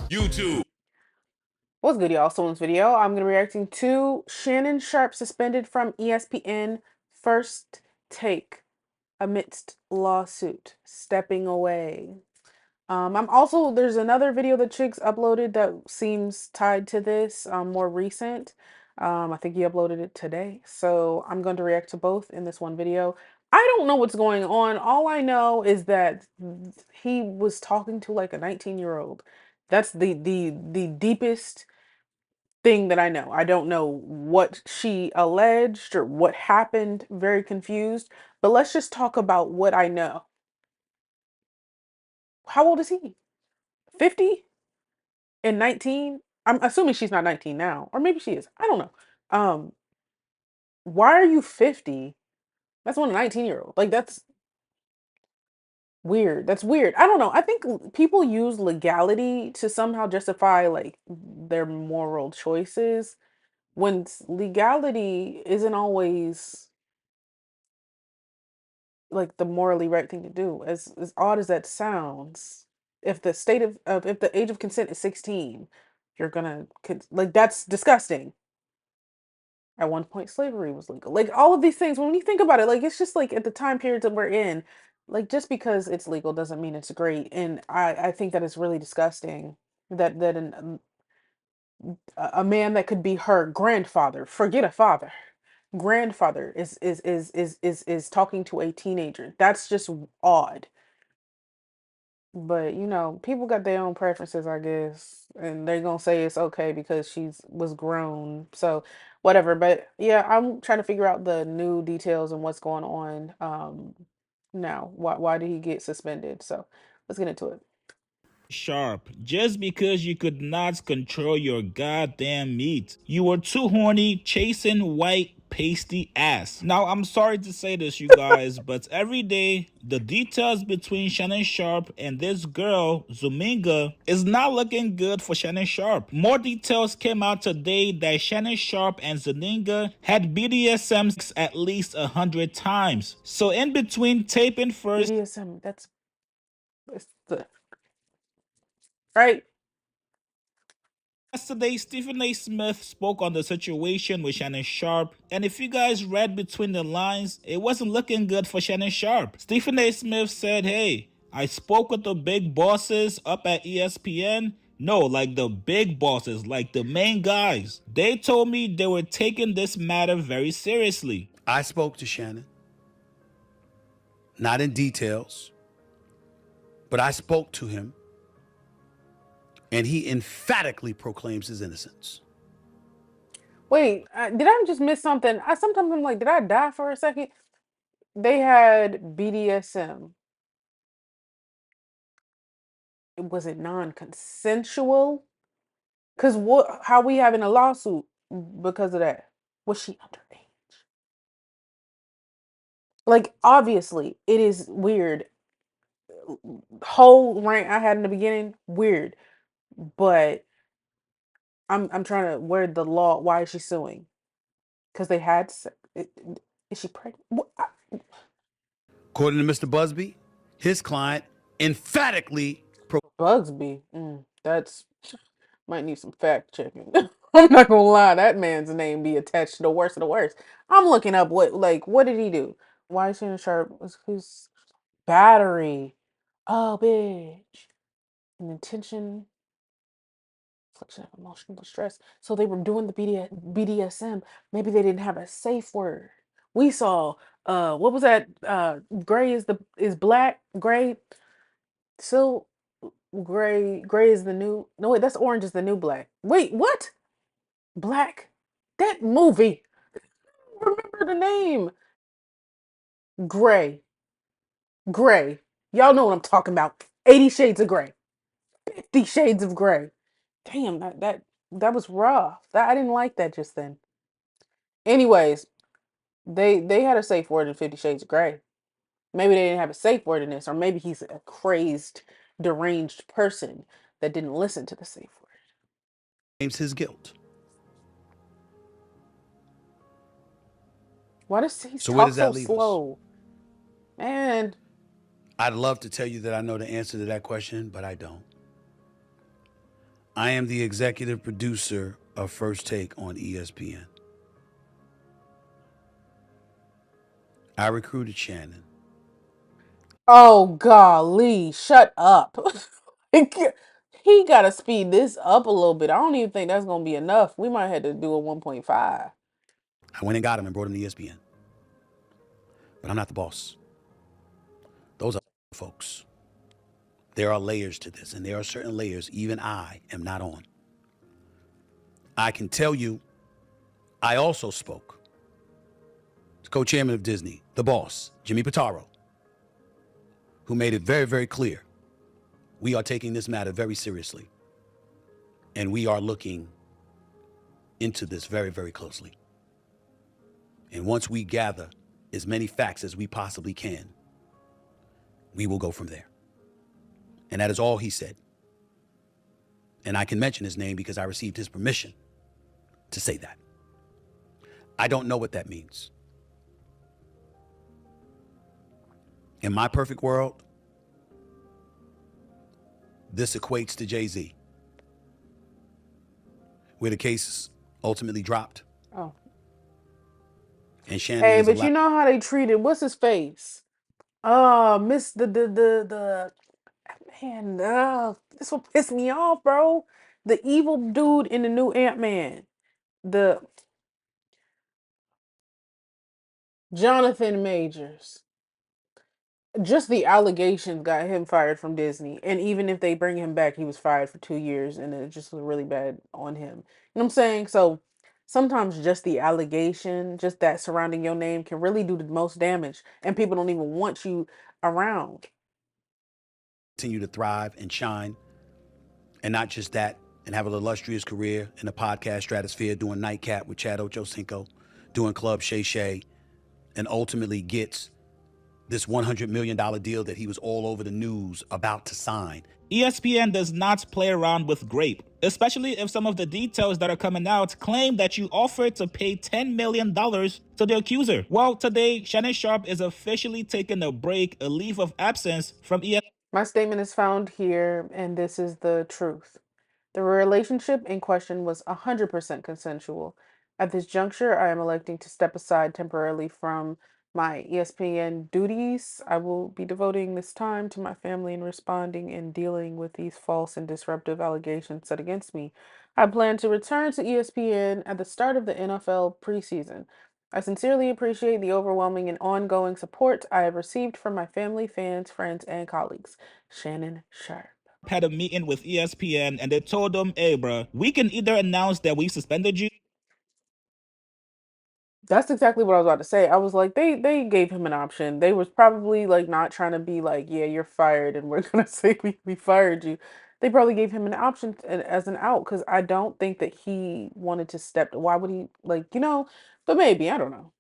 YouTube. What's good, y'all? So in this video, I'm going to be reacting to Shannon Sharpe suspended from ESPN first take amidst lawsuit, stepping away. I'm also, there's another video that Chicks uploaded that seems tied to this, more recent. I think he uploaded it today. So I'm going to react to both in this one video. I don't know what's going on. All I know is that he was talking to like a 19-year-old. That's the deepest thing that I know. I don't know what she alleged or what happened. Very confused. But let's just talk about what I know. How old is he? 50 and 19? I'm assuming she's not 19 now, or maybe she is. I don't know. Um, why are you 50? That's one 19-year-old. Like that's weird. That's weird. I don't know. I think people use legality to somehow justify like their moral choices when legality isn't always like the morally right thing to do. As odd as that sounds, if the state of if the age of consent is 16, you're gonna like that's disgusting. At one point, slavery was legal. Like all of these things, when you think about it, like it's just like at the time periods that we're in, like just because it's legal doesn't mean it's great. And I think that is really disgusting that a man that could be her grandfather, forget a father, grandfather is talking to a teenager. That's just odd. But you know, people got their own preferences, I guess, and they're gonna say it's okay because she's was grown. So whatever. But yeah, I'm trying to figure out the new details and what's going on. Now, why did he get suspended? So let's get into it. Sharpe, just because you could not control your goddamn meat. You were too horny chasing white pasty ass. Now, I'm sorry to say this, you guys, but every day, the details between Shannon Sharpe and this girl, Zuminga, is not looking good for Shannon Sharpe. More details came out today that Shannon Sharpe and Zuminga had BDSM at least 100 times. So in between taping first BDSM. It's the right. yesterday, Stephen A. Smith spoke on the situation with Shannon Sharpe, and if you guys read between the lines, it wasn't looking good for Shannon Sharpe. Stephen A. Smith said, hey, I spoke with the big bosses up at ESPN. No, like the big bosses, like the main guys. They told me they were taking this matter very seriously. I spoke to Shannon, not in details, but I spoke to him, and he emphatically proclaims his innocence. Wait, did I just miss something? I sometimes I'm like, did I die for a second? They had BDSM. Was it non-consensual? Cause what? How we having a lawsuit because of that? Was she underage? Like obviously, it is weird. Whole rant I had in the beginning, weird. But I'm trying to where the law. Why is she suing? Because they had. Is she pregnant? According to Mr. Busby, his client emphatically Bugsby. That's might need some fact checking. I'm not gonna lie, that man's name be attached to the worst of the worst. I'm looking up what did he do? Why is Shannon Sharpe? Was his battery? Oh, bitch. An intention, infliction of emotional distress. So they were doing the BDSM. Maybe they didn't have a safe word. We saw. What was that? Gray is black. Gray. So gray. Gray is the new. No wait, that's orange is the new black. Wait, what? Black. That movie. Remember the name. Gray. Gray. Y'all know what I'm talking about. 80 Shades of Gray. 50 Shades of Gray. Damn, that was rough. That I didn't like that just then. Anyways, they had a safe word in 50 Shades of Gray. Maybe they didn't have a safe word in this, or maybe he's a crazed, deranged person that didn't listen to the safe word. proclaims his guilt. Why does he So where talk does that so leave us? slow? Man, I'd love to tell you that I know the answer to that question, but I don't. I am the executive producer of First Take on ESPN. I recruited Shannon. Oh golly, shut up. He gotta speed this up a little bit. I don't even think that's gonna be enough. We might have to do a 1.5. I went and got him and brought him to ESPN. But I'm not the boss. Those are folks. There are layers to this, and there are certain layers even I am not on. I can tell you, I also spoke to co-chairman of Disney, the boss, Jimmy Pitaro, who made it very, very clear we are taking this matter very seriously, and we are looking into this very, very closely. And once we gather as many facts as we possibly can, we will go from there. And that is all he said. And I can mention his name because I received his permission to say that. I don't know what that means. In my perfect world, this equates to Jay-Z, where the case ultimately dropped. Oh. And Shannon Hey, is but you know how they treated what's his face? Miss the man, this will piss me off, bro. The evil dude in the new Ant-Man. The Jonathan Majors. Just the allegations got him fired from Disney. And even if they bring him back, he was fired for 2 years and it just was really bad on him. You know what I'm saying? So sometimes just the allegation, just that surrounding your name can really do the most damage. And people don't even want you around. continue to thrive and shine. And not just that, and have an illustrious career in the podcast stratosphere, doing Nightcap with Chad Ochocinco, doing Club Shay Shay, and ultimately gets this $100 million deal that he was all over the news about to sign. ESPN does not play around with Grape, especially if some of the details that are coming out claim that you offered to pay $10 million to the accuser. Well, today, Shannon Sharpe is officially taking a break, a leave of absence from ESPN. My statement is found here, and this is the truth. The relationship in question was 100% consensual. At this juncture, I am electing to step aside temporarily from my ESPN duties. I will be devoting this time to my family and responding and dealing with these false and disruptive allegations set against me. I plan to return to ESPN at the start of the NFL preseason. I sincerely appreciate the overwhelming and ongoing support I have received from my family, fans, friends, and colleagues. Shannon Sharpe had a meeting with ESPN and they told them, hey, bro, we can either announce that we suspended you. That's exactly what I was about to say. I was like, they gave him an option. They was probably like not trying to be like, yeah, you're fired, and we're gonna say we fired you. They probably gave him an option as an out because I don't think that he wanted to step. Why would he But maybe I don't know.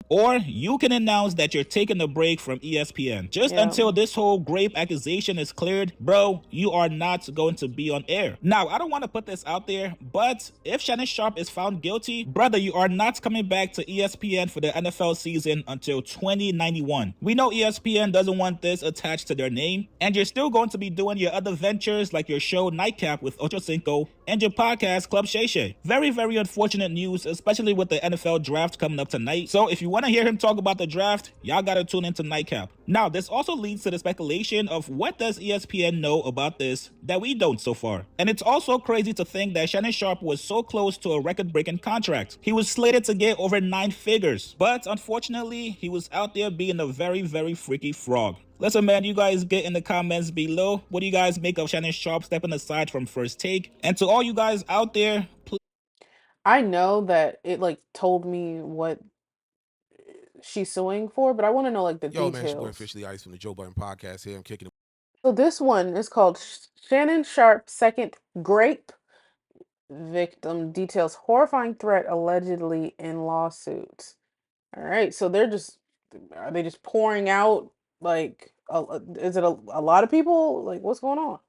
Or you can announce that you're taking a break from ESPN. Just until this whole Grape accusation is cleared, bro, you are not going to be on air. Now, I don't want to put this out there, but if Shannon Sharpe is found guilty, brother, you are not coming back to ESPN for the NFL season until 2091. We know ESPN doesn't want this attached to their name, and you're still going to be doing your other ventures like your show Nightcap with Ochocinco and your podcast Club Shay Shay. Very, very unfortunate news, especially with the NFL draft coming up tonight. So if you want to hear him talk about the draft, y'all gotta tune into Nightcap. Now, this also leads to the speculation of what does ESPN know about this that we don't so far. And it's also crazy to think that Shannon Sharpe was so close to a record-breaking contract. He was slated to get over 9 figures, but unfortunately, he was out there being a very, very freaky frog. Listen, man, you guys get in the comments below. What do you guys make of Shannon Sharpe stepping aside from First Take? And to all you guys out there, please. I know that it told me what she's suing for, but I want to know the details. Man, it's your boy Officially Ice from the Joe Budden Podcast here. I'm kicking it. So this one is called Shannon Sharpe Second Grape Victim Details Horrifying Threat Allegedly in Lawsuits. All right, so are they just pouring out is it a lot of people? What's going on?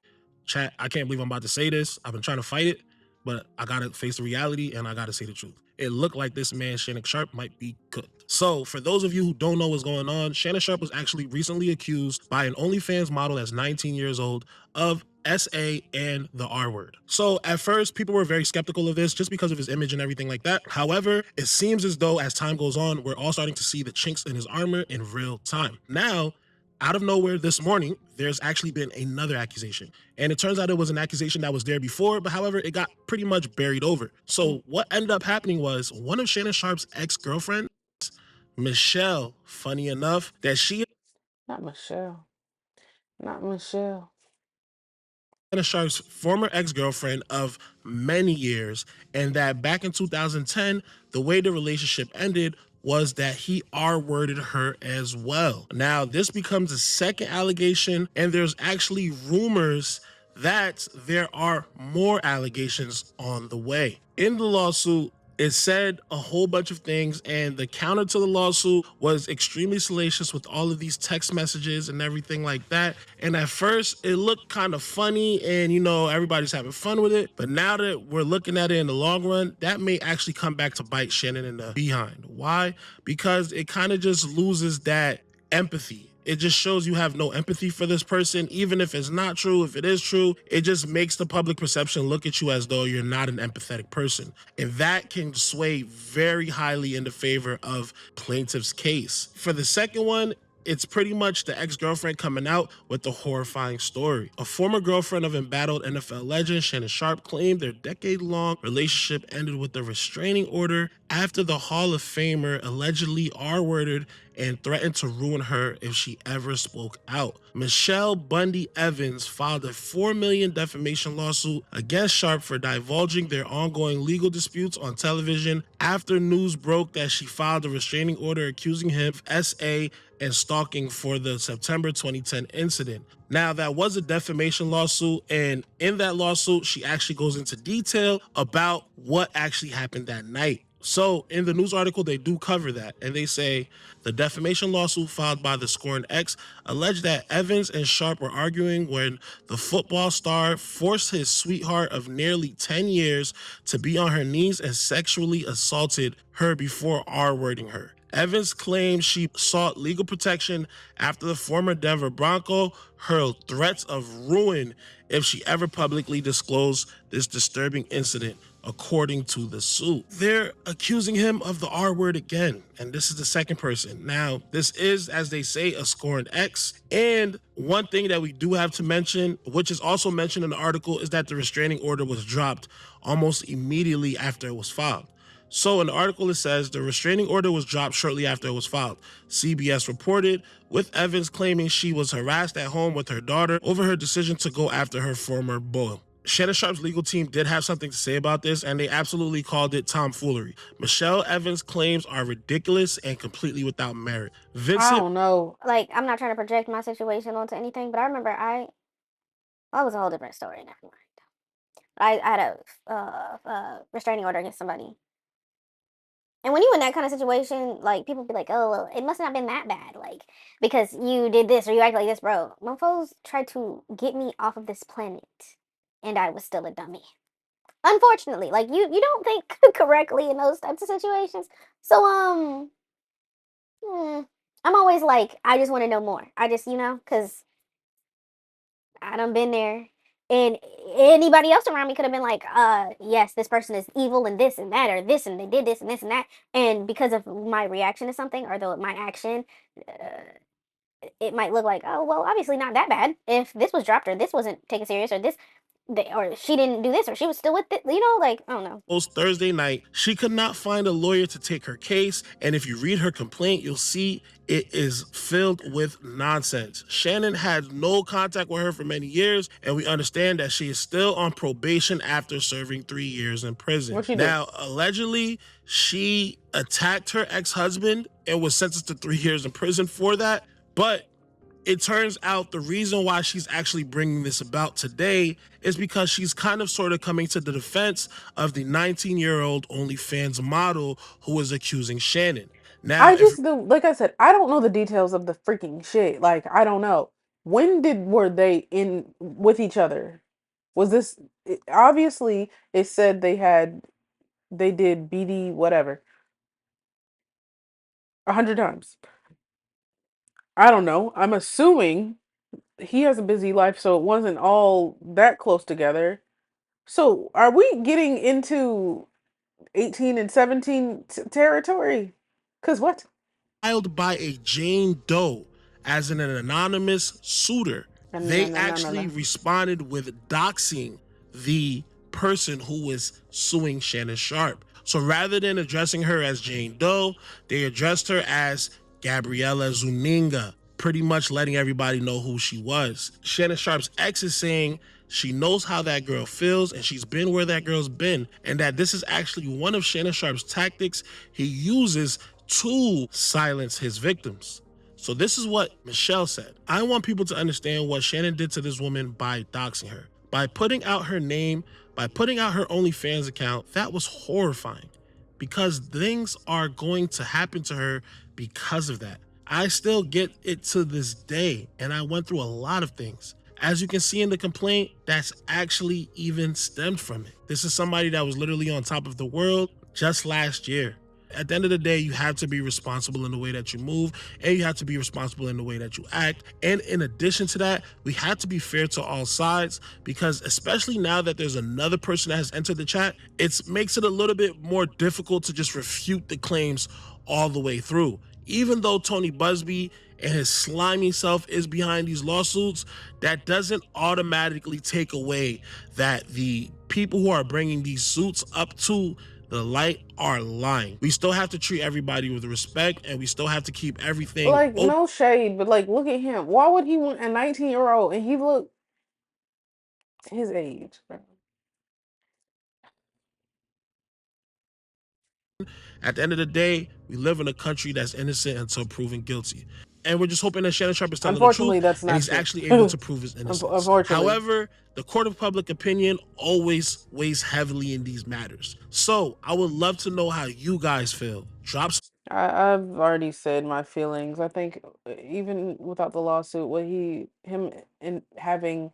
Chat, I can't believe I'm about to say this. I've been trying to fight it, but I gotta face the reality and I gotta say the truth. It looked like this man, Shannon Sharpe, might be cooked. So, for those of you who don't know what's going on, Shannon Sharpe was actually recently accused by an OnlyFans model that's 19 years old of SA and the R word. So at first, people were very skeptical of this just because of his image and everything like that. However, it seems as though as time goes on, we're all starting to see the chinks in his armor in real time. Now, out of nowhere this morning, there's actually been another accusation. And it turns out it was an accusation that was there before, but however, it got pretty much buried over. So what ended up happening was one of Shannon Sharpe's ex-girlfriends, Michelle, funny enough, that she Not Michelle. Not Michelle. Shannon Sharpe's former ex-girlfriend of many years, and that back in 2010, the way the relationship ended was that he R-worded her as well. Now, this becomes a second allegation, and there's actually rumors that there are more allegations on the way. In the lawsuit, it said a whole bunch of things, and the counter to the lawsuit was extremely salacious with all of these text messages and everything like that. And at first, it looked kind of funny, and everybody's having fun with it. But now that we're looking at it in the long run, that may actually come back to bite Shannon in the behind. Why? Because it kind of just loses that empathy. It just shows you have no empathy for this person, even if it's not true. If it is true, it just makes the public perception look at you as though you're not an empathetic person. And that can sway very highly in the favor of plaintiff's case. For the second one, it's pretty much the ex-girlfriend coming out with the horrifying story. A former girlfriend of embattled NFL legend Shannon Sharpe claimed their decade-long relationship ended with a restraining order after the Hall of Famer allegedly R-worded and threatened to ruin her if she ever spoke out. Michelle Bundy Evans filed a $4 million defamation lawsuit against Sharpe for divulging their ongoing legal disputes on television after news broke that she filed a restraining order accusing him of SA and stalking for the September 2010 incident. Now, that was a defamation lawsuit, and in that lawsuit, she actually goes into detail about what actually happened that night. So in the news article, they do cover that, and they say the defamation lawsuit filed by the scorned ex alleged that Evans and Sharpe were arguing when the football star forced his sweetheart of nearly 10 years to be on her knees and sexually assaulted her before R-wording her. Evans claimed she sought legal protection after the former Denver Bronco hurled threats of ruin if she ever publicly disclosed this disturbing incident, according to the suit. They're accusing him of the R word again, and this is the second person. Now, this is, as they say, a scorned ex, and one thing that we do have to mention, which is also mentioned in the article, is that the restraining order was dropped almost immediately after it was filed. So in the article, it says the restraining order was dropped shortly after it was filed. CBS reported, with Evans claiming she was harassed at home with her daughter over her decision to go after her former beau. Shannon Sharpe's legal team did have something to say about this, and they absolutely called it tomfoolery. Michelle Evans' claims are ridiculous and completely without merit. I don't know. Like, I'm not trying to project my situation onto anything, but I remember that was a whole different story. Never mind. I had a restraining order against somebody. And when you in that kind of situation, like, people be like, oh, well, it must not have been that bad, like, because you did this or you act like this, bro. Mofos tried to get me off of this planet, and I was still a dummy. Unfortunately, like, you don't think correctly in those types of situations. So, I'm always like, I just want to know more. I just, because I done been there. And anybody else around me could have been like, yes, this person is evil and this and that, or this, and they did this and this and that. And because of my reaction to something, or my action, it might look like, oh, well, obviously not that bad if this was dropped, or this wasn't taken serious, or or she didn't do this, or she was still with it, like, I don't know. Thursday night, she could not find a lawyer to take her case, and if you read her complaint, you'll see it is filled with nonsense. Shannon had no contact with her for many years, and we understand that she is still on probation after serving 3 years in prison. What'd she do? Now, allegedly, she attacked her ex-husband and was sentenced to 3 years in prison for that, but it turns out the reason why she's actually bringing this about today is because she's kind of sort of coming to the defense of the 19-year-old OnlyFans model who was accusing Shannon. Now, like I said, I don't know the details of the freaking shit. Like, I don't know. When were they in with each other? Was this obviously it said they did BD whatever 100 times. I don't know. I'm assuming he has a busy life, so it wasn't all that close together. So are we getting into 18 and 17 territory? Cause what? Filed by a Jane Doe as an anonymous suitor. No, They no, no, no, actually no. responded with doxing the person who was suing Shannon Sharpe. So rather than addressing her as Jane Doe, they addressed her as Gabriela Zuninga, pretty much letting everybody know who she was. Shannon Sharpe's ex is saying she knows how that girl feels and she's been where that girl's been, and that this is actually one of Shannon Sharpe's tactics he uses to silence his victims. So this is what Michelle said. I want people to understand what Shannon did to this woman by doxing her. By putting out her name, by putting out her OnlyFans account, that was horrifying because things are going to happen to her because of that. I still get it to this day, and I went through a lot of things. As you can see in the complaint, that's actually even stemmed from it. This is somebody that was literally on top of the world just last year. At the end of the day, you have to be responsible in the way that you move, and you have to be responsible in the way that you act. And in addition to that, we have to be fair to all sides, because especially now that there's another person that has entered the chat, it makes it a little bit more difficult to just refute the claims all the way through. Even though Tony Busby and his slimy self is behind these lawsuits, that doesn't automatically take away that the people who are bringing these suits up to the light are lying. We still have to treat everybody with respect, and we still have to keep everything Like, open. no shade, but like, look at him. Why would he want a 19-year-old and he look his age, bro? At the end of the day, we live in a country that's innocent until proven guilty. And we're just hoping that Shannon Sharpe is telling the truth Unfortunately, that's and not he's true. actually able to prove his innocence. Unfortunately. However, the court of public opinion always weighs heavily in these matters. So I would love to know how you guys feel. Drop I've already said my feelings. I think even without the lawsuit, what him in having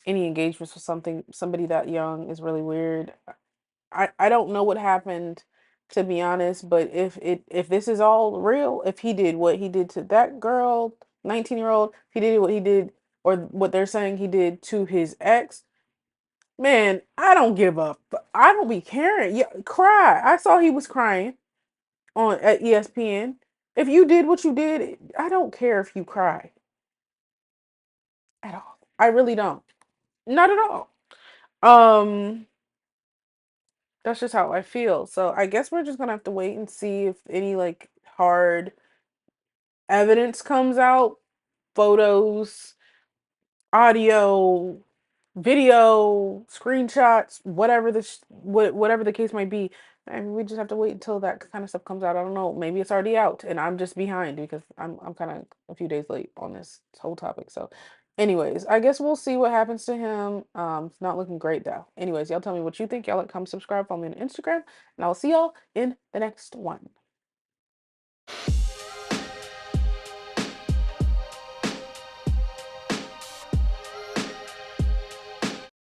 any engagements with somebody that young is really weird. I don't know what happened, to be honest, but if this is all real, if he did what he did to that girl, 19-year-old, if he did what he did or what they're saying he did to his ex, man, I don't give up. I don't be caring. Yeah, cry. I saw he was crying on at ESPN. If you did what you did, I don't care if you cry at all. I really don't. Not at all. Um, that's just how I feel. So I guess we're just gonna have to wait and see if any like hard evidence comes out, photos, audio, video, screenshots, whatever the case might be. And we just have to wait until that kind of stuff comes out. I don't know. Maybe it's already out, and I'm just behind because I'm kind of a few days late on this whole topic. So, anyways, I guess we'll see what happens to him. It's not looking great though. Anyways, y'all tell me what you think. Y'all like, comment, subscribe, follow me on Instagram, and I'll see y'all in the next one.